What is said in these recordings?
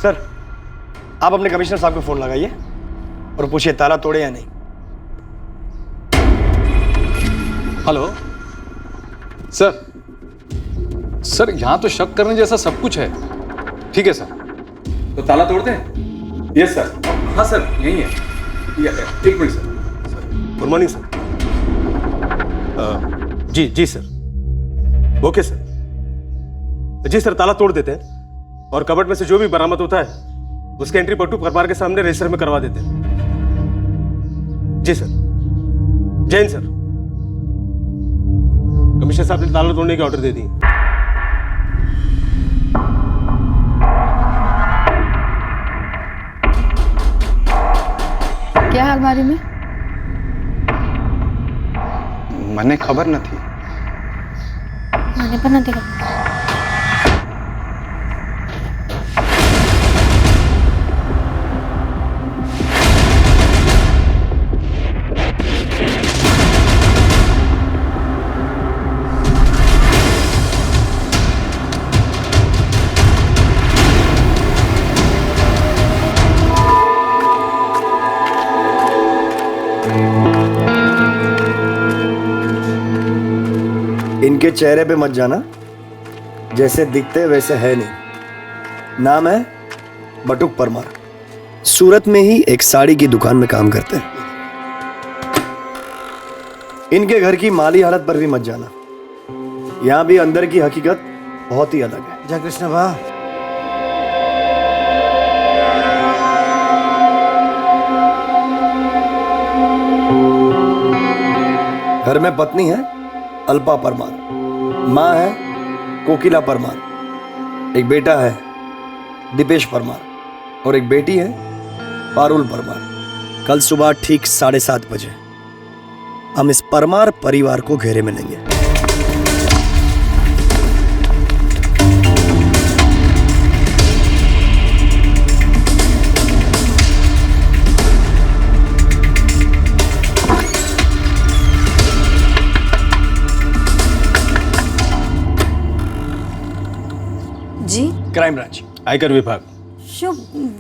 Sir, आप अपने commissioner साहब को फोन लगाइए और पूछिए ताला तोड़े या नहीं। Hello sir. सर यहाँ तो शक करने जैसा सब कुछ है। ठीक है सर, तो ताला तोड़ते हैं? Yes sir. हाँ सर, यही है। एक minute sir. Good morning sir. जी जी सर, ओके सर। जी सर, ताला तोड़ देते हैं और कबर्ड में से जो भी बरामद होता है उसके एंट्री बट्टू परमार के सामने रजिस्टर में करवा देते हैं। जी सर। जैन सर, कमिश्नर साहब ने ताला तोड़ने के ऑर्डर दे दिए। क्या है अलमारी में? મને ખબર નથી। મને પણ નથી ખબર। इनके चेहरे पे मत जाना, जैसे दिखते वैसे है नहीं। नाम है बटुक परमार, सूरत में ही एक साड़ी की दुकान में काम करते हैं। इनके घर की माली हालत पर भी मत जाना, यहां भी अंदर की हकीकत बहुत ही अलग है। जय कृष्ण बा। घर में पत्नी है अल्पा परमार, माँ है कोकिला परमार, एक बेटा है दीपेश परमार और एक बेटी है पारुल परमार। कल सुबह ठीक 7:30 बजे हम इस परमार परिवार को घेरे में लेंगे। જી क्राइम ब्रांच, आयकर विभाग। શું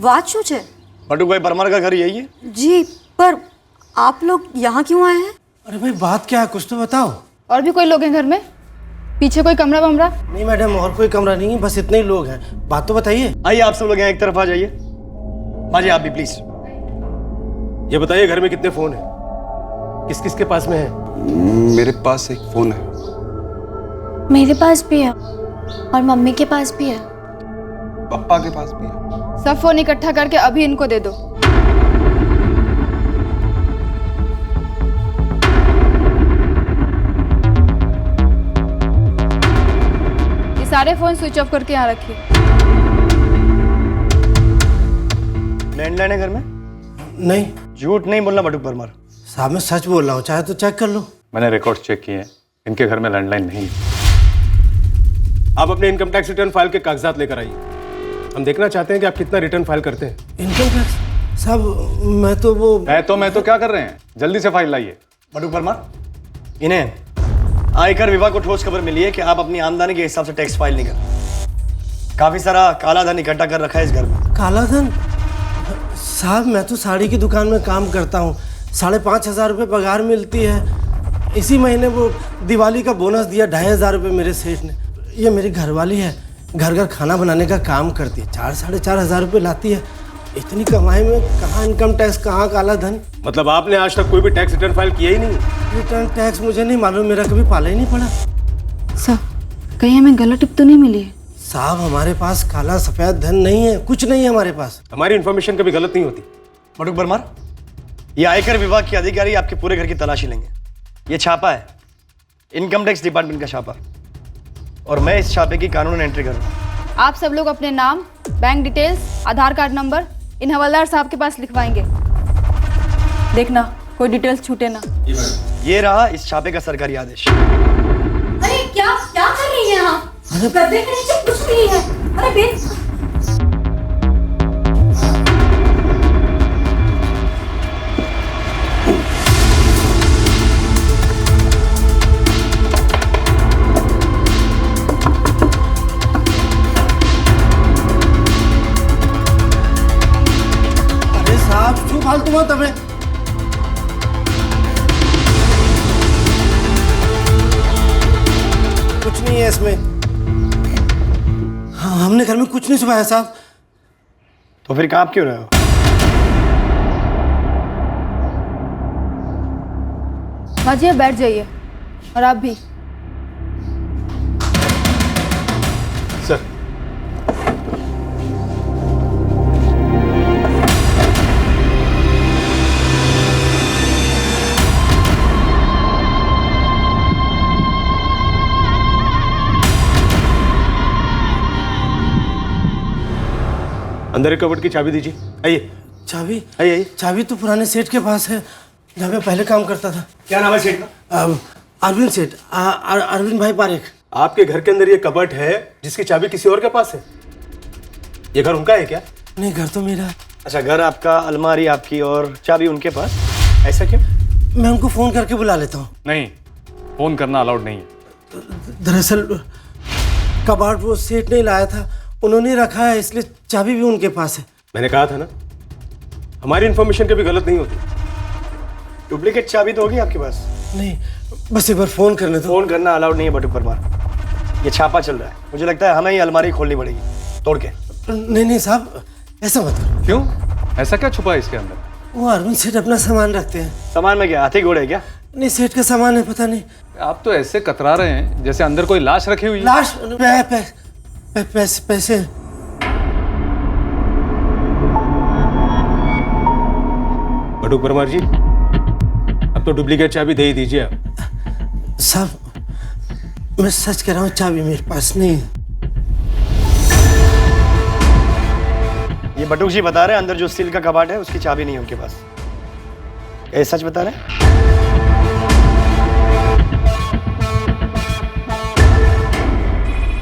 વાત શું છે? बटुक भाई परमार का घर यही है। जी, पर आप लोग यहाँ क्यों आए हैं? अरे भाई बात क्या है, कुछ तो बताओ। और भी कोई लोग हैं घर में? पीछे कोई कमरा वमरा? नहीं मैडम, और कोई कमरा नहीं है, बस इतने ही लोग हैं। बात तो बताइए। आइए आप सब लोग यहाँ एक तरफ आ जाइए। माजिए आप भी प्लीज। ये बताइए घर में कितने फोन हैं, किस किस के पास में है? मेरे पास एक फोन है। मेरे पास भी है और मम्मी के पास भी है। पापा के पास भी है। सब फोन इकट्ठा करके अभी इनको दे दो। ये सारे फोन स्विच ऑफ करके यहाँ रखिए। लैंडलाइन है घर में? नहीं झूठ नहीं बोलना बटुक परमार। साहब, मैं सच बोल रहा हूँ, चाहे तो चेक कर लो। मैंने रिकॉर्ड चेक किए हैं, इनके घर में लैंडलाइन नहीं है। आप अपने इनकम टैक्स रिटर्न फाइल के कागजात लेकर आइए। हम देखना चाहते हैं कि आप कितना रिटर्न फाइल करते हैं। इनकम टैक्स साहब, मैं तो क्या कर रहे हैं, जल्दी से फाइल लाइए। बटुक परमार, इन्हें आयकर विभाग को ठोस खबर मिली है कि आप अपनी आमदनी के हिसाब से टैक्स फाइल नहीं करते। काफी सारा काला धन इकट्ठा कर रखा है इस घर में। काला धन? साहब मैं तो साड़ी की दुकान में काम करता हूँ, 5,500 रुपये पगार मिलती है। इसी महीने वो दिवाली का बोनस दिया 2,500 रुपये मेरे सेठ ने। ये मेरी घरवाली है, घर घर खाना बनाने का काम करती है, 4-4,500 रुपये लाती है। इतनी कमाई में कहाँ इनकम टैक्स, कहाँ काला धन। मतलब आपने आज तक कोई भी टैक्स रिटर्न फाइल किया ही नहीं? रिटर्न टैक्स मुझे नहीं मालूम, मेरा कभी पाला ही नहीं पड़ा। सर, कहीं हमें गलत टिप तो नहीं मिली है? साहब हमारे पास काला सफेद धन नहीं है, कुछ नहीं है हमारे पास। हमारी इन्फॉर्मेशन कभी गलत नहीं होती। बटुक परमार, ये आयकर विभाग के अधिकारी आपके पूरे घर की तलाशी लेंगे। ये छापा है इनकम टैक्स डिपार्टमेंट का छापा, और मैं इस छापे की कानूनन एंट्री करूंगा। आप सब लोग अपने नाम, bank details, Aadhaar card number इन हवलदार साहब के पास लिखवाएंगे। देखना कोई डिटेल्स छूटे ना। ये रहा इस छापे का सरकारी आदेश। अरे क्या क्या कर रही है आप? गद्दे के नीचे कुछ नहीं है। अरे बेच। फालतू मत हमें। कुछ नहीं है इसमें। हाँ, हमने घर में कुछ नहीं छुपाया साहब। तो फिर कांप क्यों रहे हो? माँ जी, आप बैठ जाइए और आप भी। सर, अंदर एक कबर्ड की चाबी दीजिए। आइए चाबी? आइए आइए। चाबी तो पुराने सेठ के पास है, जहाँ मैं पहले काम करता था। क्या नाम है सेठ का? अरविंद सेठ, अरविंद भाई पारेख। आपके घर के अंदर ये कबर्ड है जिसकी चाबी किसी और के पास है? ये घर उनका है क्या? नहीं, घर तो मेरा है। अच्छा, घर आपका, अलमारी आपकी और चाबी उनके पास, ऐसा क्यों? मैं उनको फोन करके बुला लेता हूँ। नहीं, फोन करना अलाउड नहीं है। दरअसल कबाड़ वो सेठ नहीं लाया था, उन्होंने रखा है, इसलिए चाबी भी उनके पास है। मैंने कहा था ना, हमारी इन्फॉर्मेशन कभी गलत नहीं होती। डुप्लीकेट चाबी तो होगी आपके पास? नहीं, बस एक बार फोन करने दो। फोन करना अलाउड नहीं है बटुक परमार। ये छापा चल रहा है, मुझे लगता है हमें ये अलमारी खोलनी पड़ेगी तोड़ के। नहीं साहब, ऐसा मत करो। क्यों? ऐसा क्या छुपा है इसके अंदर? वो अरविंद सेठ अपना सामान रखते हैं। सामान में क्या हाथी घोड़े है क्या? नहीं, सेठ का सामान है, पता नहीं। आप तो ऐसे कतरा रहे हैं जैसे अंदर कोई लाश रखी हुई है। लाश? पैसे। बटुक परमार जी, अब तो डुप्लीकेट चाबी दे ही दीजिए आप। साहब, मैं सच कह रहा हूँ, चाबी मेरे पास नहीं है। ये बटुक जी बता रहे हैं अंदर जो स्टील का कबाड़ है उसकी चाबी नहीं है उनके पास। ये सच बता रहे हैं?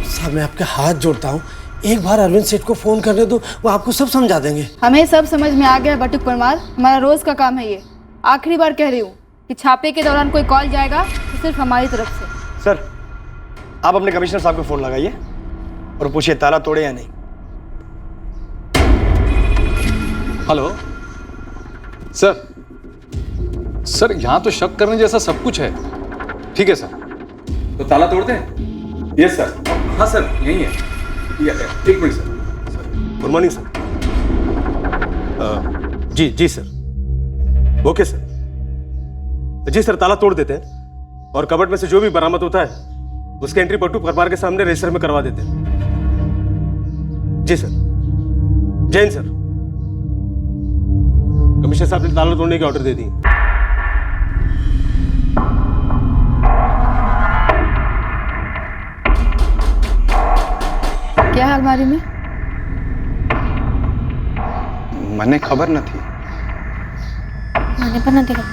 साहब, मैं आपके हाथ जोड़ता हूँ, एक बार अरविंद सेठ को फोन करने दो, वो आपको सब समझा देंगे। हमें सब समझ में आ गया बटुक परमार, हमारा रोज का काम है ये। आखिरी बार कह रही हूँ कि छापे के दौरान कोई कॉल जाएगा तो सिर्फ हमारी तरफ से। सर, आप अपने कमिश्नर साहब को फोन लगाइए और पूछिए ताला तोड़े या नहीं। हेलो सर, यहाँ तो शक करने जैसा सब कुछ है। ठीक है सर, तो ताला तोड़ दें? Yes sir. हाँ सर, यही है। एक minute sir. Good morning sir. जी सर। Okay sir. जी सर, ताला तोड़ देते हैं और कबर्ड में से जो भी बरामद होता है उसकी एंट्री बटुक परमार के सामने रजिस्टर में करवा देते हैं। जी सर। जैन सर, कमिश्नर साहब ने ताला तोड़ने के ऑर्डर दे दी। क्या है अलमारी में? મને ખબર નથી। મને પણ નથી ખબર।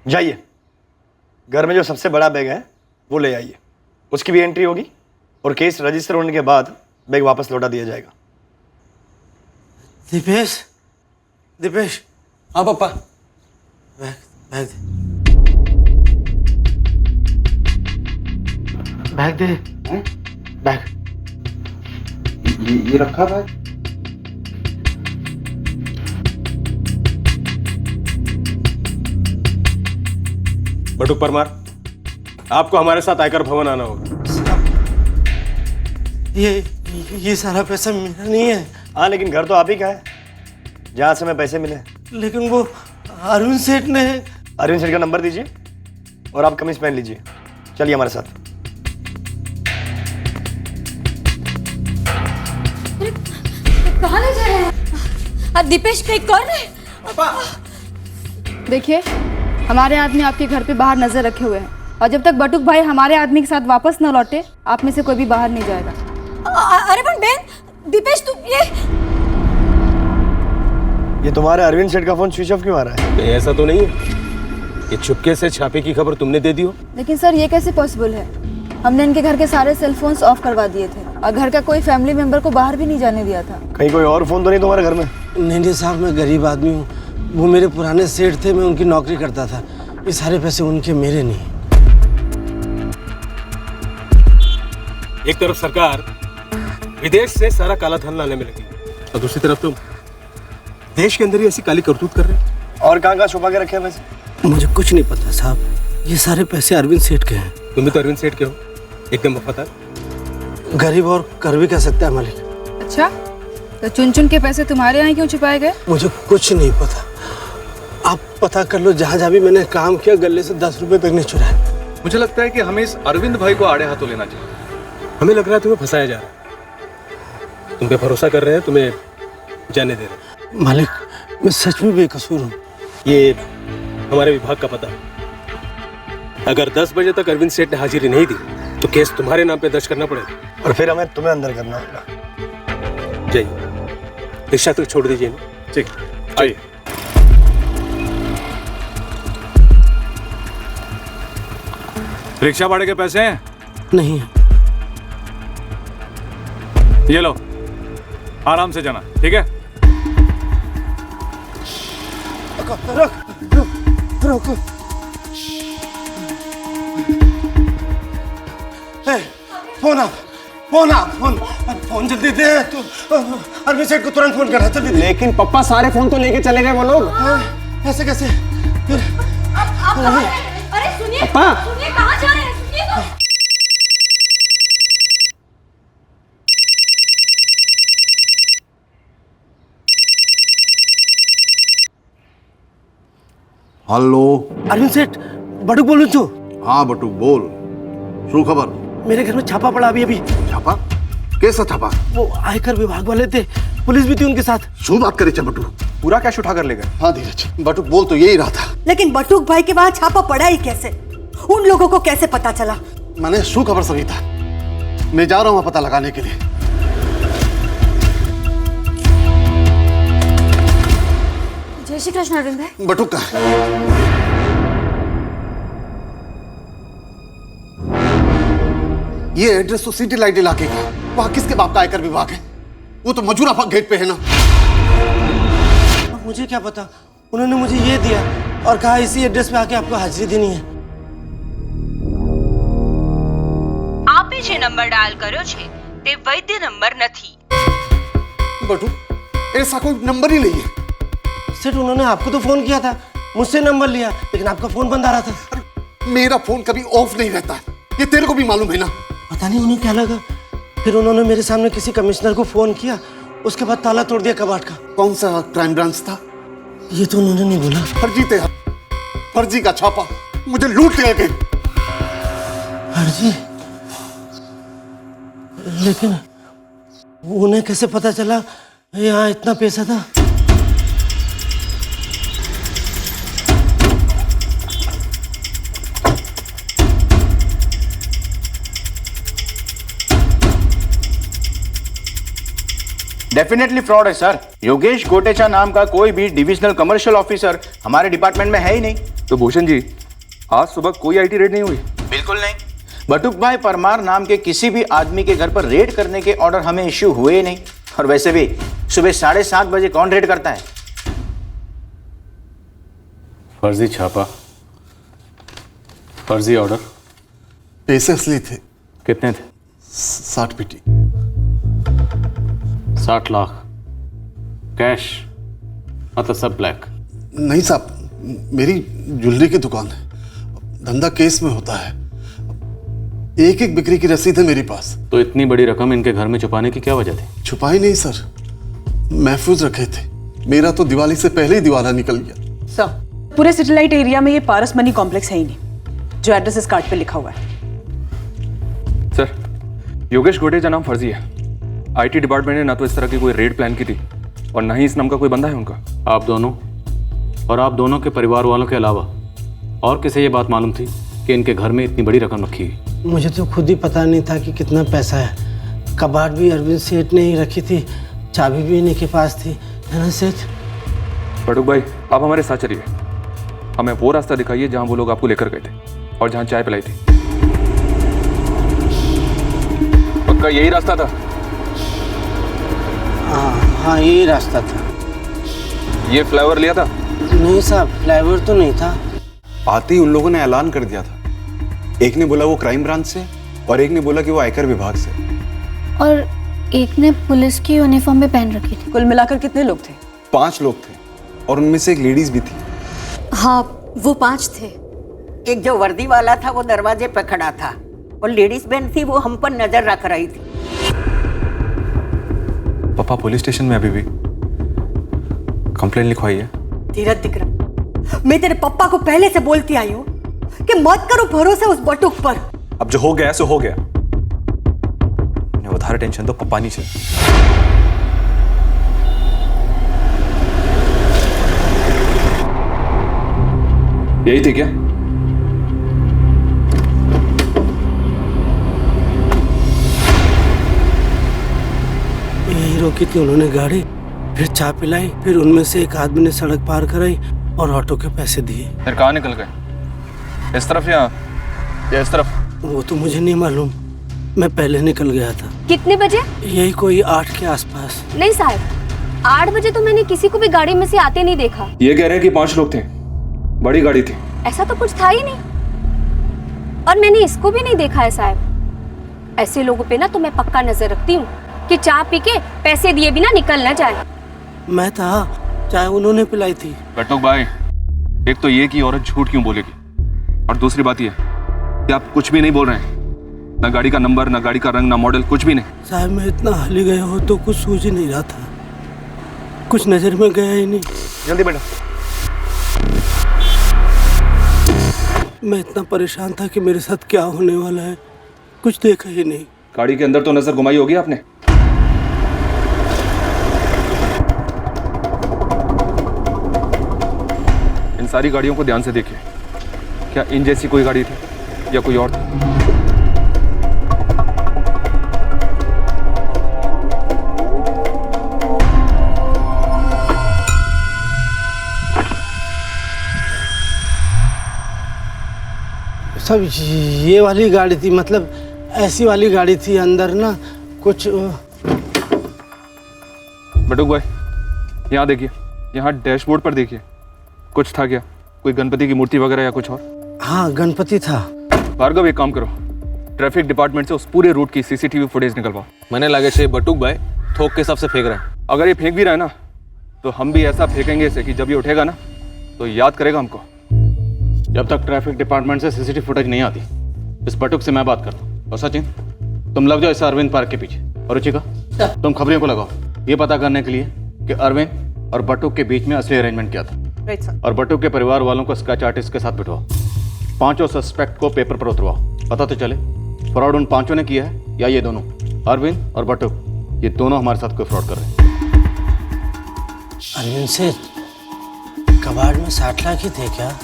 जाइए, घर में जो सबसे बड़ा बैग है वो ले आइए, उसकी भी एंट्री होगी और केस रजिस्टर होने के बाद बैग वापस लौटा दिया जाएगा। दीपेश। हाँ पापा। बैग दे। बैग ये रखा भाई। बटुक परमार, आपको हमारे साथ आयकर भवन आना होगा। ये सारा पैसा मेरा नहीं है। हाँ, लेकिन घर तो आप ही का है जहाँ से हमें पैसे मिले। लेकिन वो अरविंद सेठ ने। अरविंद सेठ का नंबर दीजिए और आप कमीज पहन लीजिए। चलिए हमारे साथ। कहाँ ले जा रहे हैं? दीपेश कहीं कौन है? देखिए, हमारे आदमी आपके घर पे बाहर नजर रखे हुए हैं और जब तक बटुक भाई हमारे आदमी के साथ वापस न लौटे आप में से कोई भी बाहर नहीं जाएगा। अरे पण बहन, दीपेश तू ये तुम्हारे अरविंद सेठ का फोन स्विच ऑफ क्यों आ रहा है? नहीं, ऐसा तो नहीं है। ये चुपके से छापे की खबर तुमने दे दी हो? लेकिन सर ये कैसे पॉसिबल है? हमने इनके घर के सारे सेल फोन्स ऑफ करवा दिए थे और घर का कोई फैमिली मेंबर को बाहर भी नहीं जाने दिया था। कहीं कोई और फोन तो नहीं तुम्हारे घर में? नहीं साहब, मैं गरीब आदमी हूँ। वो मेरे पुराने सेठ थे, मैं उनकी नौकरी करता था। ये सारे पैसे उनके, मेरे नहीं। एक तरफ सरकार विदेश से सारा काला धन लाने में लगी और दूसरी तरफ तुम देश के अंदर ही ऐसी काली करतूत कर रहे हो। और कहाँ छुपा के रखे हैं पैसे? मुझे कुछ नहीं पता साहब। ये सारे पैसे अरविंद सेठ के हैं। तुम भी तो अरविंद सेठ के हो, एकदम वफादार। गरीब और कर भी कह सकता है मालिक। अच्छा, तो चुन चुन के पैसे तुम्हारे यहाँ क्यों छुपाए गए? मुझे कुछ नहीं पता। आप पता कर लो, जहाँ जहाँ भी मैंने काम किया गले से 10 रुपए तक नहीं चुराए। मुझे लगता है कि हमें इस अरविंद भाई को आड़े हाथों लेना चाहिए। हमें लग रहा है तुम्हें फंसाया जा रहा है। तुम पे भरोसा कर रहे हैं, तुम्हें जाने दे रहे हैं। मालिक, मैं सच में बेकसूर हूँ। ये हमारे विभाग का पता है। अगर 10 बजे तक अरविंद सेठ ने हाजिरी नहीं दी तो केस तुम्हारे नाम पे दर्ज करना पड़ेगा। और फिर हमें तुम्हें अंदर करना होगा। जाइए, रिक्शा तक छोड़ दीजिए। ठीक, आइए। रिक्शा भाड़े के पैसे हैं? नहीं, ये लो, आराम से जाना, ठीक है? रुक। फोन जल्दी दे। तू अरविंद सेठ को तुरंत फोन करना, जल्दी दे। लेकिन पप्पा सारे फोन तो लेके चले गए वो लोग। ऐसे कैसे? फिर अरे सुनिए, पापा। सुनिए, कहाँ जा रहे हैं? सुनिए तो। हेलो अरविंद सेठ, बटुक बोलूं तो? हाँ बटू बोल, शू खबर? मेरे घर में छापा पड़ा अभी। छापा? कैसा छापा? वो आयकर विभाग वाले थे, पुलिस भी थी उनके साथ। शू बात करे बटू? पूरा कैश उठा कर ले गए। हाँ धीरज, बटुक बोल तो यही रहा था। लेकिन बटुक भाई के वहां छापा पड़ा ही कैसे? उन लोगों को कैसे पता चला? मैंने शू खबर सविता, मैं जा रहा हूँ पता लगाने के लिए। जय श्री कृष्ण अरविंद भाई। बटुक का ये एड्रेस तो सिटी लाइट इलाके का। वहां किसके बाप का आयकर विभाग है? वो तो मजूरा गेट पे है ना। अब मुझे क्या पता, उन्होंने मुझे ये दिया और कहा इसी एड्रेस पे आके आपको हाजिरी देनी है। आपे जे नंबर डायल કર્યો છે તે વૈદ્ય નંબર નથી। बटू ऐसा कोई नंबर ही नहीं है। सेठ, उन्होंने आपको तो फोन किया था, मुझसे नंबर लिया, लेकिन आपका फोन बंद आ रहा था। मेरा फोन कभी ऑफ नहीं रहता, ये तेरे को भी मालूम है ना। पता नहीं उन्हें क्या लगा, फिर उन्होंने मेरे सामने किसी कमिश्नर को फोन किया, उसके बाद ताला तोड़ दिया कबाट का। कौन सा क्राइम ब्रांच था? ये तो उन्होंने नहीं बोला। फर्जी थे, फर्जी का छापा, मुझे लूट ले गए। फर्जी? लेकिन उन्हें कैसे पता चला यहाँ इतना पैसा था? डेफिनेटली फ्रॉड है सर। योगेश गोटेचा नाम का कोई भी डिविजनल कमर्शियल ऑफिसर हमारे डिपार्टमेंट में है ही नहीं। तो भूषण जी, आज सुबह कोई आईटी रेड नहीं हुई? बिल्कुल नहीं। बटुक भाई परमार नाम के किसी भी आदमी के घर पर रेड करने के ऑर्डर हमें इश्यू हुए ही नहीं। और वैसे भी सुबह 7:30 बजे कौन रेड करता है? फर्जी छापा, फर्जी ऑर्डर। पैसे असली थे। कितने थे? 60 पेटी। 60 लाख कैश, मतलब सब ब्लैक? नहीं साहब, मेरी ज्वेलरी की दुकान है, धंधा केस में होता है। एक एक बिक्री की रसीद है मेरे पास। तो इतनी बड़ी रकम इनके घर में छुपाने की क्या वजह थी? छुपाई नहीं सर, महफूज रखे थे। मेरा तो दिवाली से पहले ही दिवाला निकल गया। सर, पूरे सिटीलाइट एरिया में ये पारस मनी कॉम्प्लेक्स है ही नहीं जो एड्रेस इस कार्ड पे लिखा हुआ है। सर, योगेश गोटेचा नाम फर्जी है। आईटी डिपार्टमेंट ने ना तो इस तरह की कोई रेड प्लान की थी और ना ही इस नाम का कोई बंदा है उनका। आप दोनों और आप दोनों के परिवार वालों के अलावा और किसे ये बात मालूम थी कि इनके घर में इतनी बड़ी रकम रखी है? मुझे तो खुद ही पता नहीं था कि कितना पैसा है। कबाट भी अरविंद सेठ ने ही रखी थी, चाबी भी इन्हीं के पास थी, है ना सेठ? बटुक भाई, आप हमारे साथ चलिए। हमें वो रास्ता दिखाइए जहां वो लोग आपको लेकर गए थे और जहां चाय पिलाई थी। पक्का यही रास्ता था? हाँ यही रास्ता था। ये फ्लाईओवर लिया था? नहीं साहब, फ्लाईओवर तो नहीं था। आते ही उन लोगों ने ऐलान कर दिया था। एक ने बोला वो क्राइम ब्रांच से और एक ने बोला कि वो आयकर विभाग से। और एक ने पुलिस की यूनिफॉर्म भी पहन रखी थी। कुल मिलाकर कितने लोग थे? 5 लोग थे और उनमें से एक लेडीज भी थी। हाँ, वो 5 थे। एक जो वर्दी वाला था वो दरवाजे पे खड़ा था और लेडीज बहन थी वो हम पर नजर रख रही थी। पापा पुलिस स्टेशन में अभी भी कंप्लेंट लिखवाई है। धीरज विक्रम, मैं तेरे पापा को पहले से बोलती आई हूँ कि मत करो भरोसा उस बटुक पर। अब जो हो गया सो हो गया। उधार टेंशन तो पप्पा नहीं चाहिए। यही थे क्या? यही रोकी थी उन्होंने गाड़ी, फिर चाय पिलाई, फिर उनमें से एक आदमी ने सड़क पार कराई और ऑटो के पैसे दिए। फिर कहाँ निकल गए? इस तरफ या इस तरफ? वो तो मुझे नहीं मालूम, मैं पहले निकल गया था। कितने बजे? यही कोई 8 के आसपास। नहीं साहब, 8 बजे तो मैंने किसी को भी गाड़ी में से आते नहीं देखा। ये कह रहे हैं कि 5 लोग थे, बड़ी गाड़ी थी। ऐसा तो कुछ था ही नहीं, और मैंने इसको भी नहीं देखा है साहब। ऐसे लोगों पे ना तो मैं पक्का नजर रखती हूँ कि चाय पी के पैसे दिए बिना निकल ना जाए। मैं था, चाय उन्होंने पिलाई थी। बटुक भाई, एक तो ये कि औरत झूठ क्यों बोलेगी, और दूसरी बात ये कि आप कुछ भी नहीं बोल रहे हैं। ना गाड़ी का नंबर, ना गाड़ी का रंग, ना मॉडल, कुछ भी नहीं। साहब मैं इतना हली गया हो तो कुछ सूझ ही नहीं रहा था, कुछ नजर में गया ही नहीं। जल्दी बैठो। मैं इतना परेशान था कि मेरे साथ क्या होने वाला है कुछ देखा ही नहीं। गाड़ी के अंदर तो नजर घुमाई होगी आपने। इन सारी गाड़ियों को ध्यान से देखिए, क्या इन जैसी कोई गाड़ी थी या कोई और थी? सब ये वाली गाड़ी थी, मतलब ऐसी वाली गाड़ी थी। अंदर ना कुछ। बटुक भाई, यहाँ देखिए, यहाँ डैशबोर्ड पर देखिए, कुछ था क्या? कोई गणपति की मूर्ति वगैरह या कुछ और? हाँ गणपति था। भार्गव एक काम करो, ट्रैफिक डिपार्टमेंट से उस पूरे रूट की सीसीटीवी फुटेज निकलवाओ। मैंने लगे छे बटुक भाई थोक के हिसाब से फेंक रहे हैं। अगर ये फेंक भी रहा है ना, तो हम भी ऐसा फेंकेंगे इसे कि जब ये उठेगा ना तो याद करेगा हमको। जब तक ट्रैफिक डिपार्टमेंट से सीसीटीवी फुटेज नहीं आती, इस बटुक से मैं बात करता हूँ। और सचिन, तुम लग जाओ इस अरविंद पार्क के पीछे। और रुचिका, तुम खबरियों को लगाओ ये पता करने के लिए कि अरविंद और बटुक के बीच में असली अरेंजमेंट क्या था। Right sir. और बटुक के परिवार वालों को स्केच आर्टिस्ट के साथ बिठवाओ। 5 सस्पेक्ट को पेपर पर उतरवाओ, पता तो चले फ्रॉड उन 5 ने किया है या ये दोनों, अरविंद और बटुक, ये दोनों हमारे साथ कोई फ्रॉड कर रहे हैं। अरविंद से कबाड़ में 60 लाख ही थे क्या?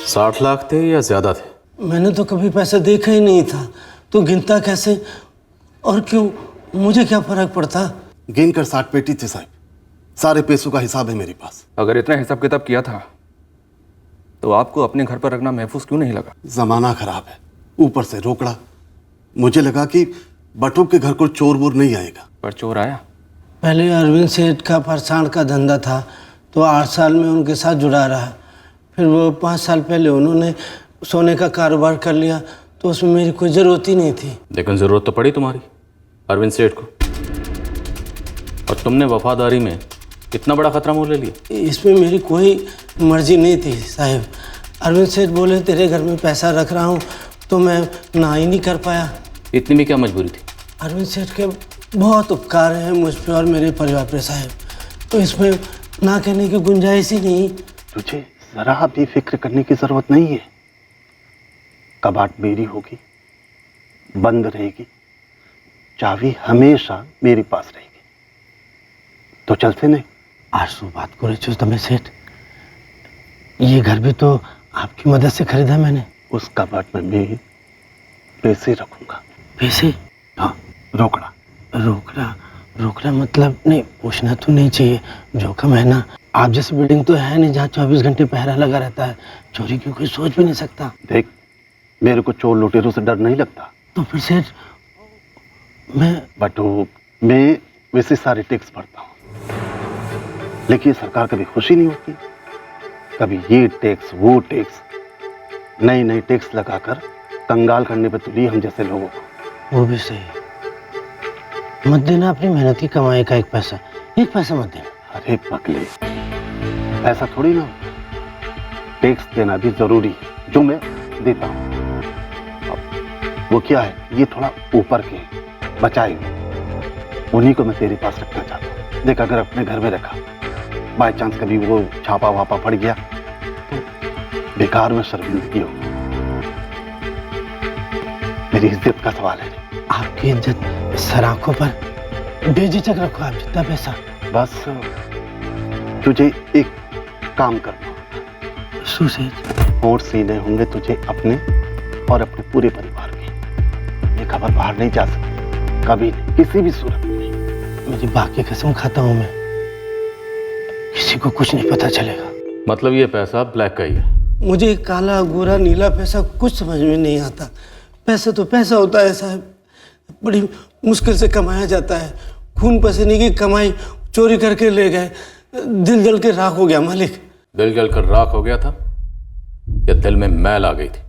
$60 लाख थे या ज्यादा थे? मैंने तो कभी पैसा देखा ही नहीं था, तो गिनता कैसे और क्यों? मुझे क्या फर्क पड़ता? गिन कर 60 पेटी थे साहब, सारे पैसों का हिसाब है मेरे पास। अगर इतना हिसाब किताब किया था तो आपको अपने घर पर रखना महफूज क्यों नहीं लगा? जमाना खराब है, ऊपर से रोकड़ा। मुझे लगा कि बटुक के घर को चोर वोर नहीं आएगा। पर चोर आया। पहले अरविंद सेठ का फरसाण का धंधा था, तो 8 साल में उनके साथ जुड़ा रहा। फिर वो 5 साल पहले उन्होंने सोने का कारोबार कर लिया, तो उसमें मेरी कोई ज़रूरत ही नहीं थी। लेकिन ज़रूरत तो पड़ी तुम्हारी अरविंद सेठ को, और तुमने वफादारी में इतना बड़ा खतरा मोल ले लिया। इसमें मेरी कोई मर्जी नहीं थी साहब। अरविंद सेठ बोले तेरे घर में पैसा रख रहा हूँ, तो मैं ना ही नहीं कर पाया। इतनी में क्या मजबूरी थी? अरविंद सेठ के बहुत उपकार हैं मुझ पे और मेरे परिवार पे साहब, तो इसमें ना कहने की गुंजाइश ही नहीं। तुझे जरा भी फिक्र करने की जरूरत नहीं है। कबाट मेरी होगी, बंद रहेगी, चाबी हमेशा मेरे पास रहेगी। तो चल से नहीं आरसू बात करे छो तमे सेठ, ये घर भी तो आपकी मदद से खरीदा मैंने। उस कबाट में मैं पैसे रखूंगा। पैसे? हाँ, रोकड़ा। रोकड़ा? रोकना मतलब नहीं, पूछना तो नहीं चाहिए, जोखिम है ना। आप जैसी बिल्डिंग तो है नहीं जहाँ 24 घंटे पहरा लगा रहता है, चोरी की कोई सोच भी नहीं सकता। देख, मेरे को चोर लुटेरों से डर नहीं लगता। तो फिर सेठ मैं वैसे सारे टैक्स भरता हूँ, लेकिन सरकार कभी खुशी नहीं होती। कभी ये टैक्स वो टैक्स, नई नई टैक्स लगाकर कंगाल करने पर तुली हम जैसे लोगों को। वो भी सही, मत देना अपनी मेहनत की कमाई का एक पैसा मत देना। अरे पगले, ऐसा थोड़ी ना, टैक्स देना भी जरूरी है, जो मैं देता हूँ। वो क्या है, ये थोड़ा ऊपर के बचाए हुए, उन्हीं को मैं तेरे पास रखना चाहता हूँ। देख, अगर अपने घर में रखा, बाय चांस कभी वो छापा वापा पड़ गया तो बेकार में शर्मिंदगी हो। मेरी इज्जत का सवाल है। आपकी इज्जत सर आंखों पर, बेझिझक रखो आप जितना पैसा। बस तुझे एक काम करना, और सीने होंगे तुझे अपने और अपने पूरे परिवार के। ये खबर बाहर नहीं जा सकती कभी नहीं, किसी भी सूरत में। मेरी बाकी कसम खाता हूं मैं, किसी को कुछ नहीं पता चलेगा। मतलब ये पैसा ब्लैक का ही है? मुझे काला गोरा नीला पैसा कुछ समझ में नहीं आता। पैसा तो पैसा होता है साहब, बड़ी मुश्किल से कमाया जाता है। खून पसीने की कमाई चोरी करके ले गए, दिल जल के राख हो गया मालिक। दिल जल कर राख हो गया था या दिल में मैल आ गई थी?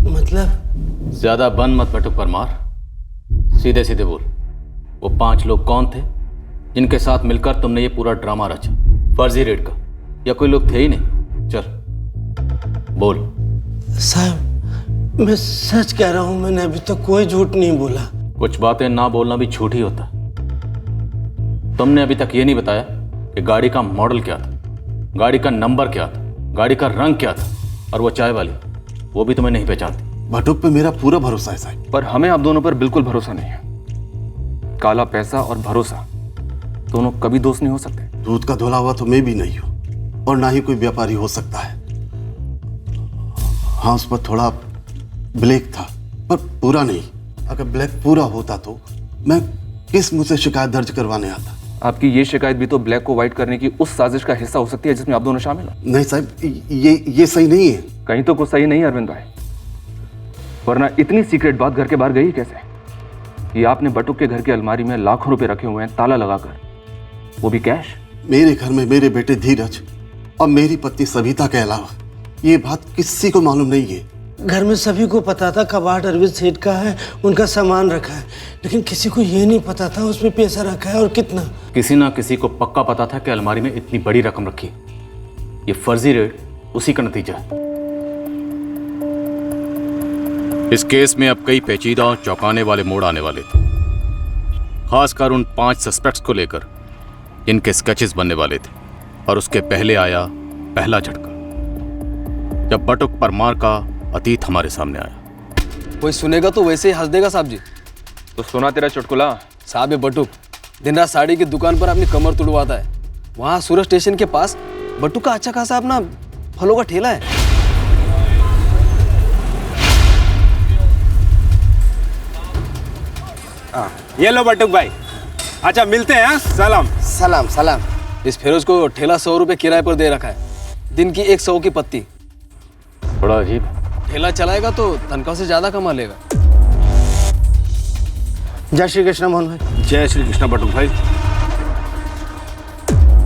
मतलब? ज्यादा बन मत बटुक परमार, सीधे सीधे बोल। वो 5 लोग कौन थे जिनके साथ मिलकर तुमने ये पूरा ड्रामा रचा, फर्जी रेड का? या कोई लोग थे ही नहीं? चल बोल। साहब मैं सच कह रहा हूं, मैंने अभी तक कोई झूठ नहीं बोला। कुछ बातें ना बोलना भी झूठ ही होता है। तुमने अभी तक ये नहीं बताया कि गाड़ी का मॉडल क्या था, गाड़ी का नंबर क्या था, गाड़ी का रंग क्या था, और वो चाय वाली, वो भी तुम्हें नहीं पहचानती। बटुक पे मेरा पूरा भरोसा है साहब। पर हमें आप दोनों पर बिल्कुल भरोसा नहीं है। काला पैसा और भरोसा दोनों कभी दोस्त नहीं हो सकते। दूध का धुला हुआ तो मैं भी नहीं हूं, और ना ही कोई व्यापारी हो सकता है। हाँ, उस पर थोड़ा ब्लैक था, पर पूरा नहीं। अगर ब्लैक पूरा होता तो मैं किस मुझसे शिकायत दर्ज करवाने आता? आपकी ये शिकायत भी तो ब्लैक को व्हाइट करने की उस साजिश का हिस्सा हो सकती है जिसमें आप दोनों शामिल हो। नहीं साहब, ये सही नहीं है। कहीं तो कुछ सही नहीं है अरविंद भाई, वरना इतनी सीक्रेट बात घर के बाहर गई कैसे? ये आपने बटुक के घर की अलमारी में लाखों रुपए रखे हुए हैं ताला लगाकर, वो भी कैश। मेरे घर में मेरे बेटे धीरज और मेरी पत्नी सविता के अलावा ये बात किसी को मालूम नहीं है। घर में सभी को पता था कबाड़ अरविंद सेठ का है, उनका सामान रखा है, लेकिन किसी को ये नहीं पता था उसमें पैसा रखा है और कितना। किसी ना किसी को पक्का पता था कि अलमारी में इतनी बड़ी रकम रखी है। ये फर्जी रेड उसी का नतीजा है। इस केस में अब कई पेचीदा और चौंकाने वाले मोड़ आने वाले थे, खासकर उन 5 सस्पेक्ट्स को लेकर जिनके स्केचेस बनने वाले थे। और उसके पहले आया पहला झटका जब बटुक परमार का अतीत हमारे सामने आया। कोई सुनेगा तो वैसे ही हंस देगा साहब जी। तो सुना तेरा चुटकुला? साहब ये बटुक दिन रात साड़ी की दुकान पर अपनी कमर तुड़वाता है। वहाँ सूरत स्टेशन के पास बटुक का अच्छा खासा अपना फलों का ठेला है। ये लो बटुक भाई। अच्छा मिलते हैं। सलाम सलाम सलाम। इस फिरोज को ठेला 100 रुपए किराए पर दे रखा है, दिन की 100 की पत्ती। बड़ा अजीब। ठेला चलाएगा तो तनख्वाह से ज्यादा कमा लेगा। जय श्री कृष्ण मोहन भाई। जय श्री कृष्ण बटुक भाई।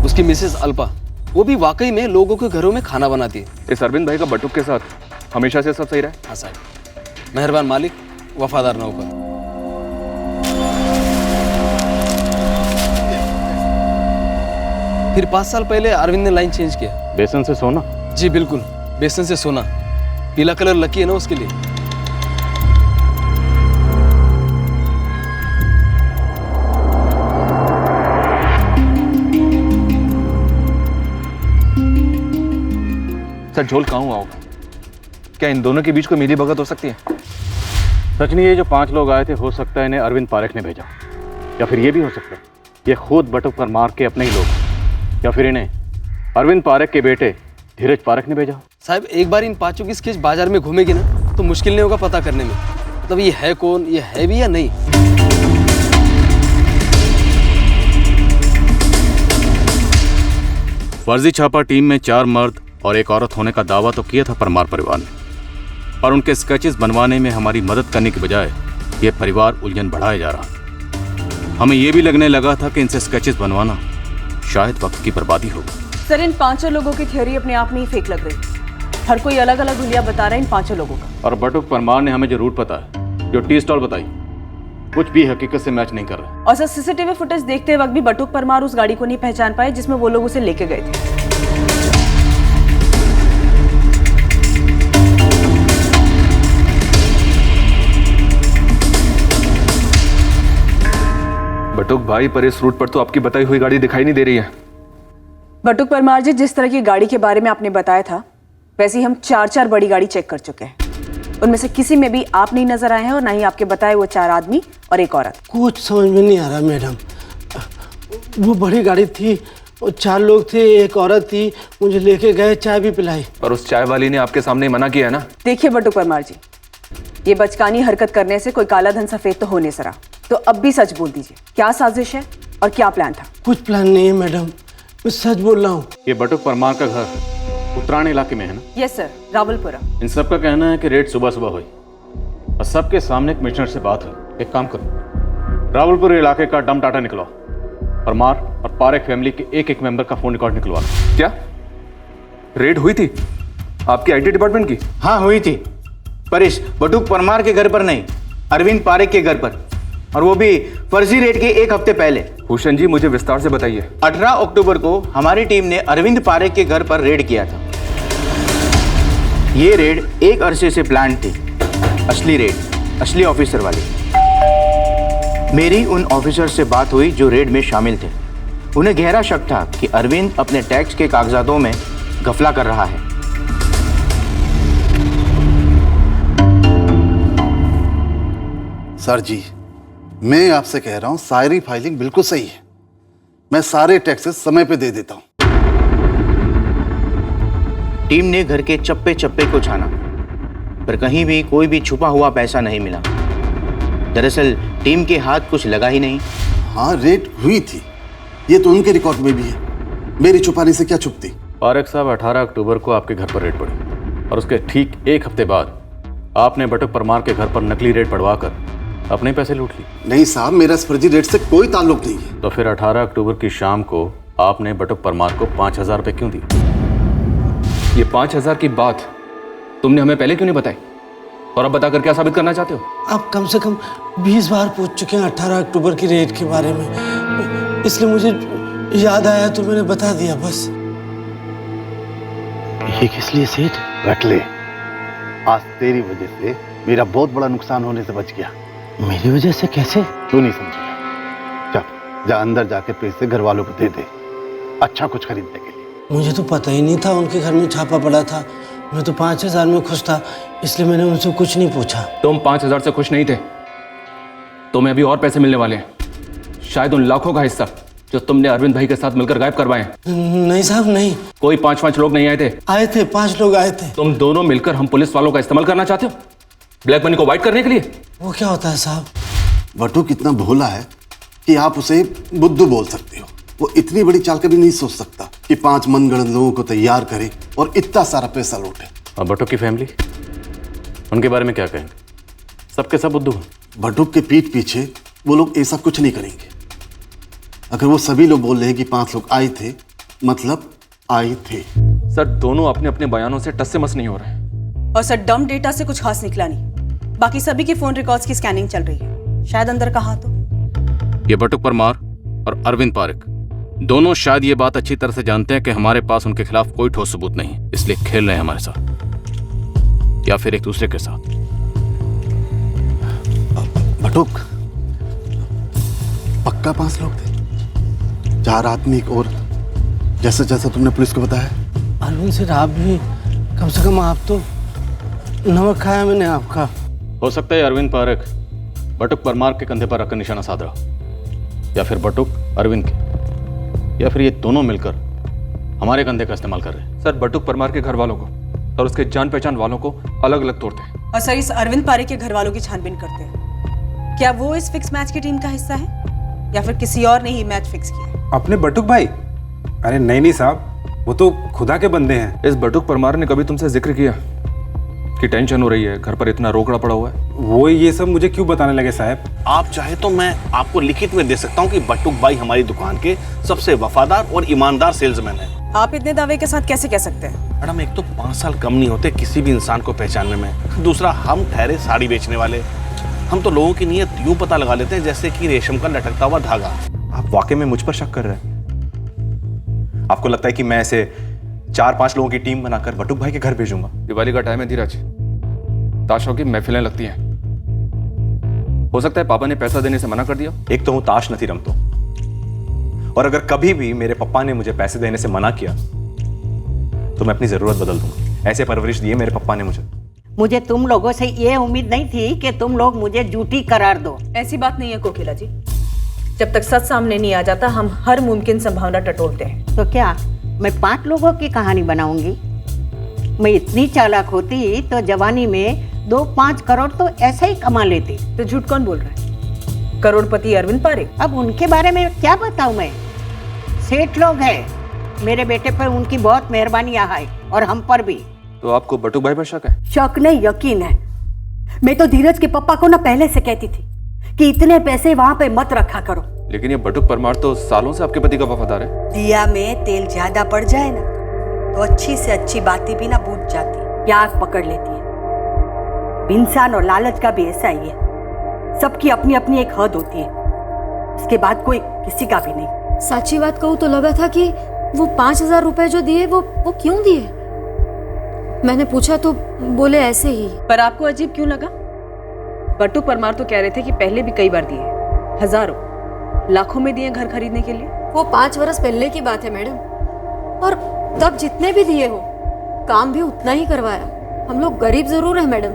उसकी मिसेस अल्पा, वो भी वाकई में लोगों के घरों में खाना बनाती है। इस अरविंद भाई का बटुक के साथ हमेशा से सब सही रहा? हाँ साहब, मेहरबान मालिक, वफादार नौकर। फिर 5 साल पहले अरविंद ने लाइन चेंज किया। बेसन से सोना? जी बिल्कुल, बेसन से सोना। पीला कलर लकी है ना उसके लिए। सर झोल कहाँ हुआ होगा? क्या इन दोनों के बीच कोई मिली भगत हो सकती है? सच नहीं, ये जो 5 लोग आए थे हो सकता है इन्हें अरविंद पारेख ने भेजा, या फिर ये भी हो सकता है ये खुद बटुक परमार के अपने ही लोग, या फिर इन्हें अरविंद पारेख के बेटे धीरज पारेख ने भेजा। साहब एक बार इन 5 की स्केच बाजार में घूमेगी ना तो मुश्किल नहीं होगा पता करने में, मतलब ये है कौन, ये है भी या नहीं। फर्जी छापा टीम में 4 मर्द और 1 औरत होने का दावा तो किया था परमार परिवार ने, और उनके स्केचेस बनवाने में हमारी मदद करने की बजाय ये परिवार उलझन बढ़ाया जा रहा। हमें ये भी लगने लगा था कि इनसे स्केचेस बनवाना शायद वक्त की बर्बादी होगी। सर, इन 5 लोगों की थ्योरी अपने आप में ही फेक लग रही। हर कोई अलग अलग हुलिया बता रहा है इन 5 लोगों का। और बटुक परमार ने हमें जो रूट पता है, जो टी स्टॉल बताई, कुछ भी हकीकत से मैच नहीं कर रहा। और सर, सीसीटीवी फुटेज देखते वक्त भी बटुक परमार उस गाड़ी को नहीं पहचान पाए जिसमें वो लोग उसे लेके गए थे। बटुक भाई, पर इस रूट पर तो आपकी बताई हुई गाड़ी दिखाई नहीं दे रही है। बटुक परमार जी, जिस तरह की गाड़ी के बारे में आपने बताया था वैसे ही हम 4 बड़ी गाड़ी चेक कर चुके हैं। उनमें से किसी में भी आप नहीं नजर आए हैं और ना ही आपके बताए वो 4 आदमी और 1 औरत। कुछ समझ में नहीं आ रहा मैडम। वो बड़ी गाड़ी थी, वो 4 लोग थे, 1 औरत थी, मुझे लेके गए, चाय भी पिलाई। और उस चाय वाली ने आपके सामने मना किया है ना? देखिए बटुक परमार जी, ये बचकानी हरकत करने से कोई काला धन सफेद तो हो नहीं सरा। तो अब भी सच बोल दीजिए, क्या साजिश है और क्या प्लान था? कुछ प्लान नहीं है मैडम, मैं सच बोल रहा हूँ। ये बटुक परमार का घर उत्तरायण इलाके में है ना? Yes sir, Rawalpura. इन सब का कहना है कि रेड सुबह सुबह हुई और सबके सामने कमिश्नर से बात हुई। एक काम करो, रावलपुर इलाके का डम डाटा निकलवाओ, परमार और पारेख फैमिली के एक मेंबर का फोन रिकॉर्ड निकलवा। क्या रेड हुई थी आपकी आईटी डिपार्टमेंट की? हाँ हुई थी, पर इस बटुक परमार के घर पर नहीं, अरविंद पारेख के घर पर, और वो भी फर्जी रेड के 1 हफ्ते पहले। भूषण जी, मुझे विस्तार से बताइए। 18 अक्टूबर को हमारी टीम ने अरविंद पारेख के घर पर रेड किया था। ये रेड एक अरसे से प्लान थी, असली रेड, असली ऑफिसर वाली। मेरी उन ऑफिसर से बात हुई जो रेड में शामिल थे। उन्हें गहरा शक था कि अरविंद अपने टैक्स के कागजातों में घपला कर रहा है। सर जी, मैं आपसे कह रहा हूं सारी फाइलिंग बिल्कुल सही है। मैं सारे टैक्सेस समय पे दे देता हूं। टीम ने घर के चप्पे चप्पे को छाना, पर कहीं भी कोई भी छुपा हुआ पैसा नहीं मिला। दरअसल टीम के हाथ कुछ लगा ही नहीं। हाँ, रेड हुई थी, ये तो उनके रिकॉर्ड में भी है। मेरी छुपाने से क्या छुपती? पारेख साहब, 18 अक्टूबर को आपके घर पर रेड पड़ी और उसके ठीक 1 हफ्ते बाद आपने बटुक परमार के घर पर नकली रेड पड़वाकर अपने पैसे लूट ली। नहीं साहब, मेरा इस फर्जी रेड से कोई ताल्लुक नहीं है। तो फिर 18 अक्टूबर की शाम को आपने बटुक परमार को 5000 रुपए क्यों दिए? ये 5000 की बात तुमने हमें पहले क्यों नहीं बताई? और अब बताकर क्या साबित करना चाहते हो? आप कम से कम 20 बार पूछ चुके हैं 18 अक्टूबर की रेड के बारे में, इसलिए मुझे याद आया तो मैंने बता दिया बस। ये किस लिए सेठ? रख ले, आज तेरी वजह से मेरा बहुत बड़ा नुकसान होने से बच गया। मेरी वजह से कैसे? तू नहीं समझेगा। जा अंदर जाके पैसे घर वालों को दे दे, अच्छा कुछ खरीदने के लिए। मुझे तो पता ही नहीं था उनके घर में छापा पड़ा था। मैं तो 5000 में खुश था, इसलिए मैंने उनसे कुछ नहीं पूछा। तुम 5000 से खुश नहीं थे, तुम्हें अभी और पैसे मिलने वाले हैं, शायद उन लाखों का हिस्सा जो तुमने अरविंद भाई के साथ मिलकर गायब करवाए हैं। नहीं साहब, नहीं। कोई 5 लोग नहीं आए थे? आए थे, 5 लोग आए थे। तुम दोनों मिलकर हम पुलिस वालों का इस्तेमाल करना चाहते हो ब्लैक मनी को वाइट करने के लिए? वो क्या होता है साहब? बटुक इतना भोला है कि आप उसे बुद्धू बोल सकते हो। वो इतनी बड़ी चाल कभी नहीं सोच सकता कि 5 मनगढ़ंत लोगों को तैयार करे और इतना सारा पैसा लूटे। और बटुक की फैमिली, उनके बारे में क्या कहेंगे? सबके सब बुद्धू हैं। बटुक के पीठ पीछे वो लोग ऐसा कुछ नहीं करेंगे। अगर वो सभी लोग बोल रहे हैं कि 5 लोग आए थे, मतलब आए थे। सर, दोनों अपने अपने बयानों से टस से मस नहीं हो रहे। और सर, डम डेटा से कुछ खास निकला नहीं। बाकी सभी के फोन रिकॉर्ड्स की स्कैनिंग चल रही है, शायद अंदर कहा तो। ये बटुक परमार और अरविंद पारेख दोनों शायद ये बात अच्छी तरह से जानते हैं कि हमारे पास उनके खिलाफ कोई ठोस सबूत नहीं, इसलिए खेल रहे हैं हमारे साथ या फिर एक दूसरे के साथ। बटुक, पक्का 5 लोग थे? 4 आदमी और जैसे जैसा तुमने पुलिस को बताया? अरविंद सिर, आप भी कम से कम, आप तो नमक खाया मैंने आपका। हो सकता है अरविंद पारेख बटुक परमार के कंधे पर रखकर निशाना साध रहा, या फिर बटुक अरविंद के, या फिर ये दोनों मिलकर हमारे कंधे का इस्तेमाल कर रहे हैं। सर, बटुक परमार के घर वालों को और उसके जान पहचान वालों को अलग अलग तोड़ते हैं। और सर, इस अरविंद पारेख के घर वालों की छानबीन करते हैं। क्या वो इस फिक्स मैच की टीम का हिस्सा है या फिर किसी और ने ही मैच फिक्स किया? अपने बटुक भाई? अरे नहीं साहब, वो तो खुदा के बंदे हैं। इस बटुक परमार ने कभी तुमसे जिक्र किया कि टेंशन हो रही है, घर पर इतना रोकड़ा पड़ा हुआ है? वो ये सब मुझे क्यों बताने लगे साहब? आप चाहे तो मैं आपको लिखित में दे सकता हूँ कि बटुक भाई हमारी दुकान के सबसे वफादार और ईमानदार सेल्समैन है। आप इतने दावे के साथ कैसे कह सकते हैं? मैडम, एक तो 5 साल कम नहीं होते किसी भी इंसान को पहचानने में। दूसरा, हम ठहरे साड़ी बेचने वाले, हम तो लोगों की नीयत यूं पता लगा लेते हैं जैसे कि रेशम का लटकता हुआ धागा। आप वाकई में मुझ पर शक कर रहे हैं? आपको लगता है कि मैं ऐसे 4-5 लोगों की टीम बनाकर बटुक भाई के घर भेजूंगा? दिवाली का टाइम है धीरज, ताशों की महफिलें लगती हैं। हो सकता है पापा ने पैसा देने से मना कर दिया। एक तो हूं ताश नहीं रमतो, और अगर कभी भी मेरे पापा ने मुझे पैसे देने से मना किया तो मैं अपनी जरूरत बदल दूंगा। ऐसे परवरिश दिए मेरे पापा ने मुझे तुम लोगों से ये उम्मीद नहीं थी कि तुम लोग मुझे झूठी करार दो। ऐसी बात नहीं है कोकिला जी, जब तक सच सामने नहीं आ जाता हम हर मुमकिन संभावना टटोलते हैं। तो क्या मैं 5 लोगों की कहानी बनाऊंगी? मैं इतनी चालाक होती तो जवानी में 2-5 करोड़ तो ऐसे ही कमा लेती। तो झूठ कौन बोल रहा है? करोड़पति अरविंद पारेख। अब उनके बारे में क्या बताऊं मैं? सेठ लोग हैं, मेरे बेटे पर उनकी बहुत मेहरबानियां है और हम पर भी। तो आपको बटुक भाई पर शक है? शक नहीं, यकीन है। मैं तो धीरज के पापा को ना पहले से कहती थी कि इतने पैसे वहां पे मत रखा करो। लेकिन ये बटुक परमार तो सालों से आपके पति का वफादार है। दिया में तेल ज्यादा पड़ जाए ना तो अच्छी से अच्छी बातें भी ना बुझ जाती, प्यास पकड़ लेती है। इंसान और लालच का भी ऐसा ही है, सबकी अपनी अपनी एक हद होती है, उसके बाद कोई किसी का भी नहीं। सच्ची बात कहूँ तो लगा था कि वो 5,000 रुपए जो दिए वो क्यों दिए? मैंने पूछा तो बोले ऐसे ही। पर आपको अजीब क्यों लगा? बटुक परमार तो कह रहे थे कि पहले भी कई बार दिए, हजारों लाखों में दिए घर खरीदने के लिए। वो 5 वर्ष पहले की बात है मैडम, और तब जितने भी दिए हो काम भी उतना ही करवाया। हम लोग गरीब जरूर है मैडम,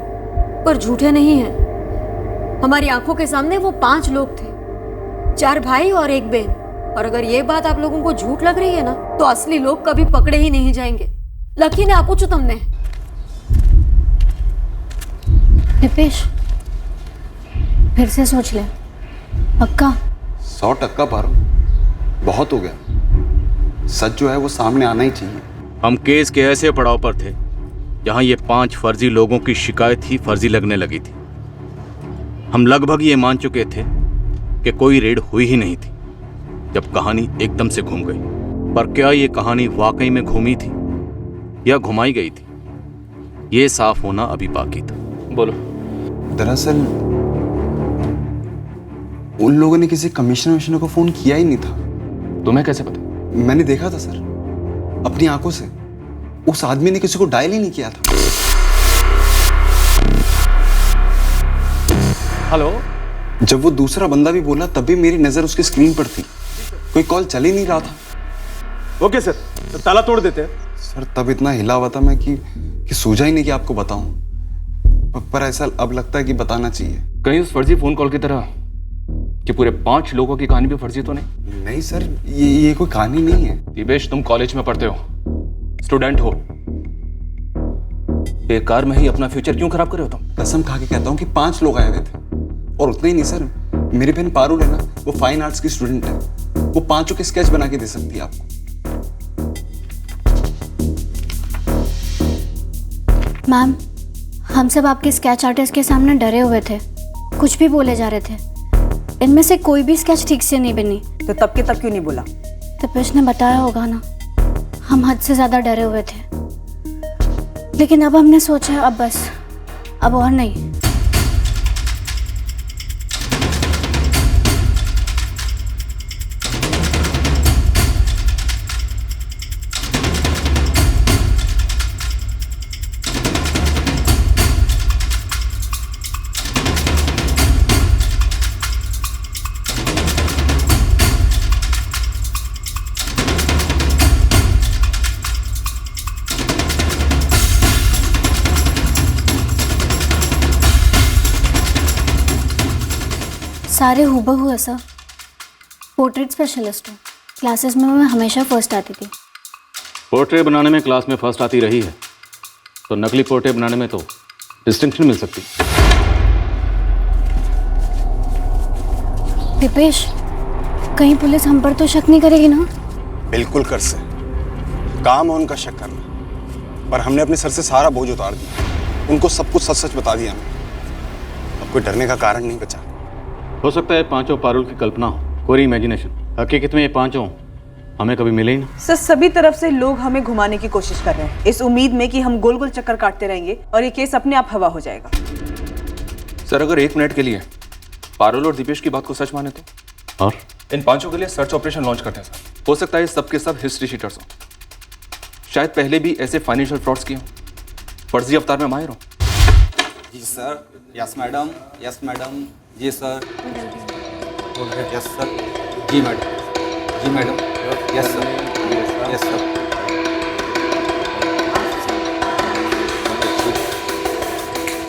पर झूठे नहीं हैं। हमारी आंखों के सामने वो 5 लोग थे, 4 भाई और 1 बहन। और अगर ये बात आप लोगों को झूठ लग रही है ना तो असली लोग कभी पकड़े ही नहीं जाएंगे। लकी ने आपको तुमने। दिपेश, फिर से सोच ले, पक्का? 100% पारो, बहुत हो गया। सच जो है वो सामने आना ही चाहिए। हम केस के ऐसे पड़ाव पर थे जहां ये 5 फर्जी लोगों की शिकायत ही फर्जी लगने लगी थी। हम लगभग ये मान चुके थे कि कोई रेड हुई ही नहीं थी जब कहानी एकदम से घूम गई। पर क्या ये कहानी वाकई में घूमी थी या घुमाई गई थी, ये साफ होना अभी बाकी था। बोलो। दरअसल उन लोगों ने किसी कमिश्नर को फोन किया ही नहीं था। तुम्हें कैसे पता? मैंने देखा था सर, अपनी आंखों से। उस आदमी ने किसी को डायल ही नहीं किया था। हेलो। जब वो दूसरा बंदा भी बोला तब भी मेरी नजर उसकी स्क्रीन पर थी, कोई कॉल चल ही नहीं रहा था। ओके सर, तो ताला तोड़ देते हैं। सर तब इतना हिला हुआ था मैं कि सूझा ही नहीं कि आपको बताऊं, पर ऐसा अब लगता है कि बताना चाहिए। कहीं उस फर्जी फोन कॉल की तरह कि पूरे 5 लोगों की कहानी भी फर्जी तो नहीं? नहीं सर, ये कोई कहानी नहीं है। दिपेश, तुम कॉलेज में पढ़ते हो, स्टूडेंट हो, बेकार में ही अपना फ्यूचर क्यों खराब कर रहे हो तुम? कसम खा के कहता हूँ कि 5 लोग आए हुए थे, और उतना ही नहीं सर, मेरी बहन पारुल है ना, वो फाइन आर्ट्स की स्टूडेंट है, वो 5 के स्केच बना के दे सकती है आपको। मैम, हम सब आपके स्केच आर्टिस्ट के सामने डरे हुए थे, कुछ भी बोले जा रहे थे। इनमें से कोई भी स्केच ठीक से नहीं बनी। तो तब के तब क्यों नहीं बोला? दिपेश ने बताया होगा ना, हम हद से ज्यादा डरे हुए थे। लेकिन अब हमने सोचा अब बस, अब और नहीं। सारे हूबहू ऐसा। पोर्ट्रेट स्पेशलिस्ट हूँ, क्लासेस में मैं हमेशा फर्स्ट आती थी। पोर्ट्रेट बनाने में क्लास में फर्स्ट आती रही है तो नकली पोर्ट्रेट बनाने में तो डिस्टिंक्शन मिल सकती। दिपेश, कहीं पुलिस हम पर तो शक नहीं करेगी ना? बिल्कुल कर से। काम है उनका शक करना, पर हमने अपने सर से सारा बोझ उतार दिया। उनको सब कुछ सच सच बता दिया हमने। अब कोई डरने का कारण नहीं बचा। हो सकता है पांचों पारुल की कल्पना हो, कोई इमेजिनेशन। हकीकत में ये पांचों हमें कभी मिले ही ना। सर सभी तरफ से लोग हमें घुमाने की कोशिश कर रहे हैं, इस उम्मीद में कि हम गोल गोल चक्कर काटते रहेंगे और ये केस अपने आप हवा हो जाएगा। सर अगर 1 मिनट के लिए पारुल और दीपेश की बात को सच माने तो, और इन पांचों के लिए सर्च ऑपरेशन लॉन्च करते हैं सर। हो सकता है सब के सब हिस्ट्री शीटर्स हो, शायद पहले भी ऐसे फाइनेंशियल फ्रॉड्स किए हों, फर्जी अवतार में माहिर हो। जी sir, yes madam, yes madam, जी सर, यस सर, जी मैडम, जी madam, yes sir, yes sir.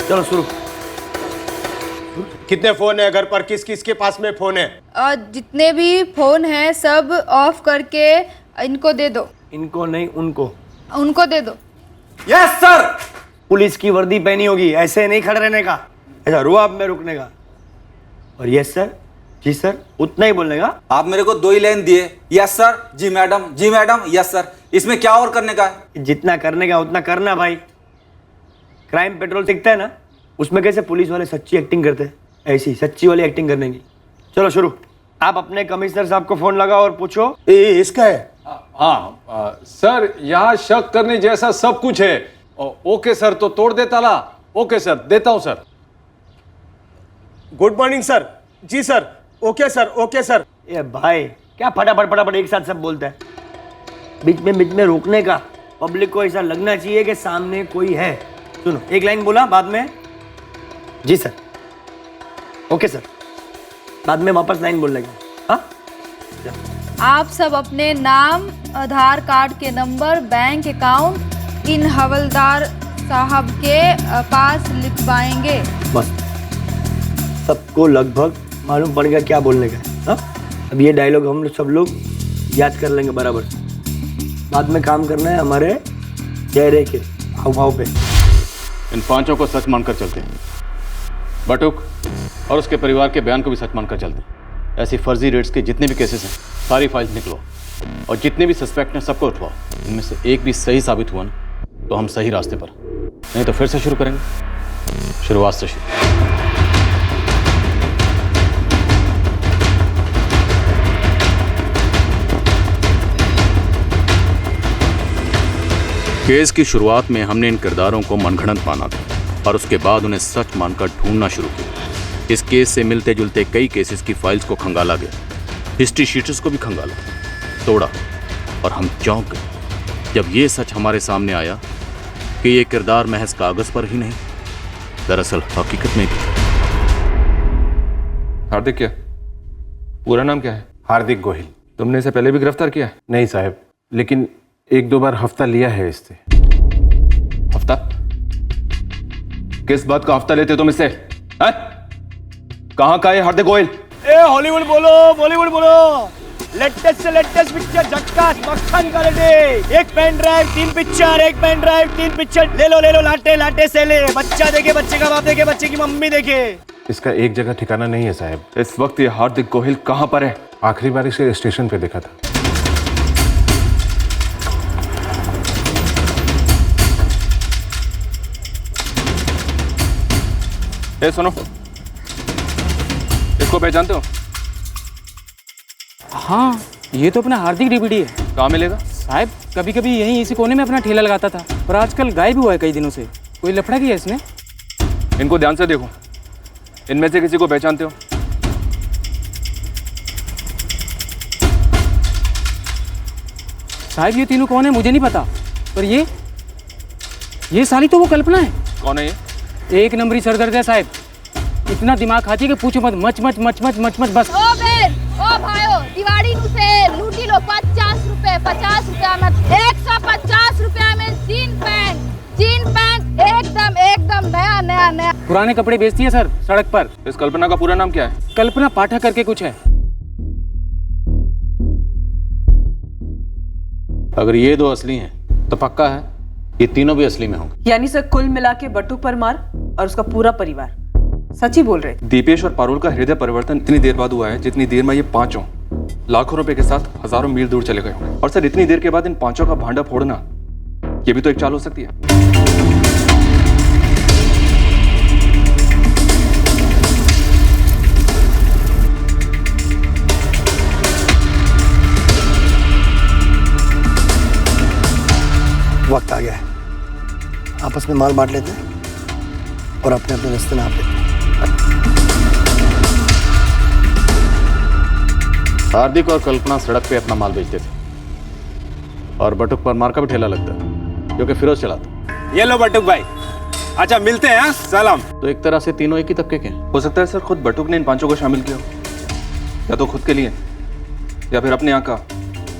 चलो शुरू। कितने फोन है घर पर, किस किस के पास में फोन है? जितने भी फोन हैं सब ऑफ करके इनको दे दो। इनको नहीं, उनको। उनको दे दो। Yes sir. पुलिस की वर्दी पहनी होगी, ऐसे नहीं खड़े रहने का, ऐसा रुआब में रुकने का। और यस सर, जी सर, उतना ही बोलने का। आप मेरे को 2 ही लाइन दिए, यस सर, जी मैडम, जी मैडम, यस सर। इसमें क्या और करने का है? जितना करने का उतना करना भाई। क्राइम पेट्रोल दिखता है ना, उसमें कैसे पुलिस वाले सच्ची एक्टिंग करते हैं, ऐसी सच्ची वाली एक्टिंग करने की। चलो शुरू। आप अपने कमिश्नर साहब को फोन लगाओ और पूछो इसका है। हाँ सर, यहाँ शक करने जैसा सब कुछ है। ओके सर, तो तोड़ दे ताला। ओके सर, देता हूँ सर। Good morning sir. जी sir, okay sir, okay sir. ये भाई क्या फटाफट फटाफट एक साथ सब बोलता है, बीच में रोकने का। पब्लिक को ऐसा लगना चाहिए कि सामने कोई है। सुनो, एक लाइन बोला, बाद में जी सर, ओके सर, बाद में वापस लाइन बोल लेंगे। हाँ, आप सब अपने नाम, आधार कार्ड के नंबर, बैंक अकाउंट इन हवलदार साहब के पास लिखवाएंगे। बस सबको लगभग मालूम पड़ गया क्या बोलने का है। हाँ, अब ये डायलॉग हम सब लोग याद कर लेंगे बराबर। बाद में काम करना है हमारे चेहरे के हाव भाव पे। इन पांचों को सच मानकर चलते हैं, बटुक और उसके परिवार के बयान को भी सच मानकर चलते हैं। ऐसी फर्जी रेट्स के जितने भी केसेस हैं सारी फाइल्स निकलो और जितने भी सस्पेक्ट हैं सबको उठवाओ। इनमें से एक भी सही साबित हुआ ना तो हम सही रास्ते पर, नहीं तो फिर से शुरू करेंगे शुरुआत से शुरू। केस की शुरुआत में हमने इन किरदारों को मनगढ़ंत माना था और उसके बाद उन्हें सच मानकर ढूंढना शुरू किया। इस केस से मिलते जुलते कई केसेस की फाइल्स को खंगाला गया, हिस्ट्री शीटर्स को भी खंगाला, तोड़ा और हम चौंक गए जब ये सच हमारे सामने आया कि ये किरदार महज कागज पर ही नहीं, दरअसल हकीकत में भी। हार्दिक क्या पूरा नाम क्या है? हार्दिक गोहिल। तुमने इसे पहले भी गिरफ्तार किया है? नहीं साहब, लेकिन 1-2 बार हफ्ता लिया है इससे। हफ्ता? किस बात का हफ्ता लेते हो तुम इससे? कहां का है हार्दिक गोयल? हॉलीवुड बोलो, बॉलीवुड बोलो। लेटेस्ट से लेटेस्ट पिक्चर, झटका मक्खन का लेटे। एक पेन ड्राइव 3 पिक्चर, एक पेन ड्राइव 3 पिक्चर। ले लो लाटे लाटे से ले। बच्चा देखे, बच्चे का बाप देखे, बच्चे की मम्मी देखे। इसका एक जगह ठिकाना नहीं है साहब। इस वक्त ये हार्दिक गोहिल कहां पर है? आखिरी बार इसे स्टेशन पे देखा था। सुनो, इसको पहचानते हो? हाँ, ये तो अपना हार्दिक डीवीडी है। कहाँ मिलेगा? साहब कभी कभी यहीं इसी कोने में अपना ठेला लगाता था, पर आजकल गायब हुआ है कई दिनों से। कोई लफड़ा किया इसने? इनको ध्यान से देखो, इनमें से किसी को पहचानते हो? साहब ये तीनों कौन है मुझे नहीं पता, पर ये साली तो वो कल्पना है। कौन है ये? 1 नंबरी सरदर्द है साहब, इतना दिमाग खाती है कि पूछो मत। Much much much much much much बस। ओ बेर, ओ भाइयों, दिवाड़ी नु से लूटी लो 50 रुपए में 150 रुपया में जीन पैंट एकदम नया। पुराने कपड़े बेचती है सर सड़क पर। इस कल्पना का पूरा नाम क्या है? कल्पना पाठक करके कुछ है। अगर ये 2 असली हैं तो पक्का है ये तीनों भी असली में होंगे। यानी सर कुल मिला के बटुक परमार और उसका पूरा परिवार सच ही बोल रहे थे। दीपेश और पारुल का हृदय परिवर्तन इतनी देर बाद हुआ है जितनी देर में ये पांचों लाखों रुपए के साथ हजारों मील दूर चले गए होंगे। और सर इतनी देर के बाद इन पांचों का भांडा फोड़ना, ये भी तो एक चाल हो सकती है। वक्त आ गया है, आपस में माल बांट लेते हैं और अपने अपने रास्ते नाप लेते हैं। हार्दिक और कल्पना सड़क पे अपना माल बेचते थे और बटुक परमार का भी ठेला लगता है जो कि फिरोज चलाता। ये लो बटुक भाई, अच्छा मिलते हैं। हाँ? सलाम। तो एक तरह से तीनों एक ही तबके के हैं। हो सकता है सर खुद बटुक ने इन पांचों को शामिल किया हो, या तो खुद के लिए या फिर अपने यहाँ का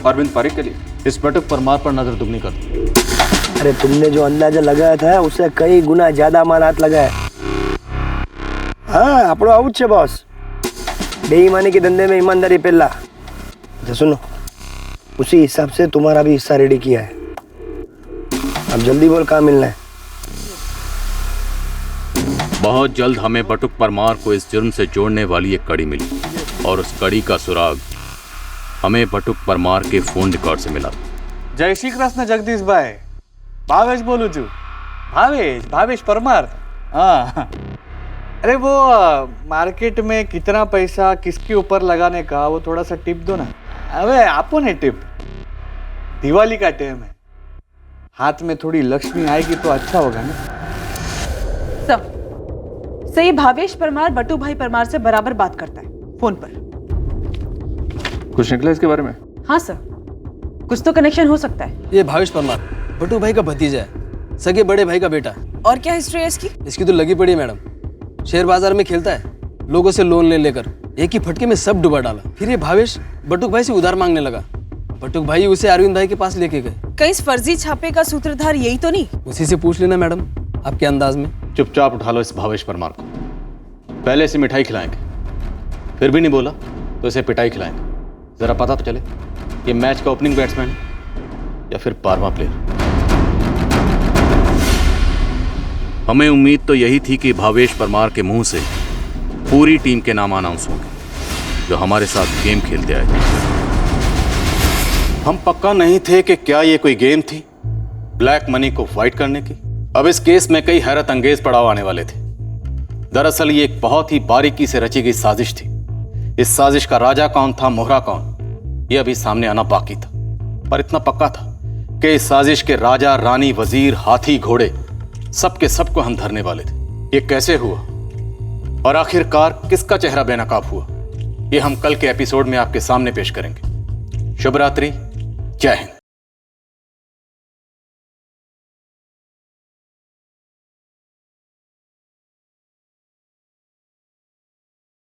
अरविंद पारिक के लिए। इस बटुक परमार पर नजर दुगनी कर दो। अरे तुमने जो अंदाजा लगाया था उससे कई गुना ज्यादा माल हाथ लगा है। हाँ आपड़ो आउट छे बॉस, बेईमानी के धंधे में ईमानदारी पहला। अच्छा सुनो, उसी हिसाब से तुम्हारा भी हिस्सा रेडी किया है। अब जल्दी बोल, कहाँ मिलना है? बहुत जल्द हमें बटुक परमार को इस जुर्म से जोड़ने वाली एक कड़ी मिली और उस कड़ी का सुराग हमें बटुक परमार के फोन रिकॉर्ड से मिला। जय श्री कृष्ण जगदीश भाई, भावेश बोलू छू। भावेश परमार। हाँ, अरे वो मार्केट में कितना पैसा किसके ऊपर लगाने का वो थोड़ा सा टिप दो ना। अबे आपो ने टिप, दिवाली का टाइम है, हाथ में थोड़ी लक्ष्मी आएगी तो अच्छा होगा ना। सब सही। भावेश परमार बटू भाई परमार से बराबर बात करता है फोन पर। कुछ निकला इसके बारे में? हाँ सर, कुछ तो कनेक्शन हो सकता है। ये भावेश परमार बटू भाई का भतीजा है, सगे बड़े भाई का बेटा। और क्या हिस्ट्री है इसकी? इसकी तो लगी पड़ी मैडम, शेयर बाजार में खेलता है, लोगों से लोन ले लेकर एक ही फटके में सब डुबा डाला। फिर ये भावेश बटुक भाई से उधार मांगने लगा। बटुक भाई उसे अरविंद भाई के पास लेके गए। कहीं इस फर्जी छापे का सूत्रधार यही तो नहीं? उसी से पूछ लेना मैडम, आपके अंदाज में। चुपचाप उठा लो इस भावेश परमार को, पहले इसे मिठाई खिलाएंगे, फिर भी नहीं बोला तो इसे पिटाई खिलाएंगे। जरा पता तो चले ये मैच का ओपनिंग बैट्समैन है या फिर 12वां प्लेयर। हमें उम्मीद तो यही थी कि भावेश परमार के मुंह से पूरी टीम के नाम अनाउंस होंगे जो हमारे साथ गेम खेलते आए थे। हम पक्का नहीं थे कि क्या ये कोई गेम थी ब्लैक मनी को फाइट करने की। अब इस केस में कई हैरत अंगेज पड़ाव आने वाले थे। दरअसल ये एक बहुत ही बारीकी से रची गई साजिश थी। इस साजिश का राजा कौन था, मोहरा कौन, ये अभी सामने आना बाकी था। पर इतना पक्का था कि इस साजिश के राजा, रानी, वजीर, हाथी, घोड़े सबके सबको हम धरने वाले थे। ये कैसे हुआ और आखिरकार किसका चेहरा बेनकाब हुआ, ये हम कल के एपिसोड में आपके सामने पेश करेंगे। शुभ रात्रि, जय हिंद।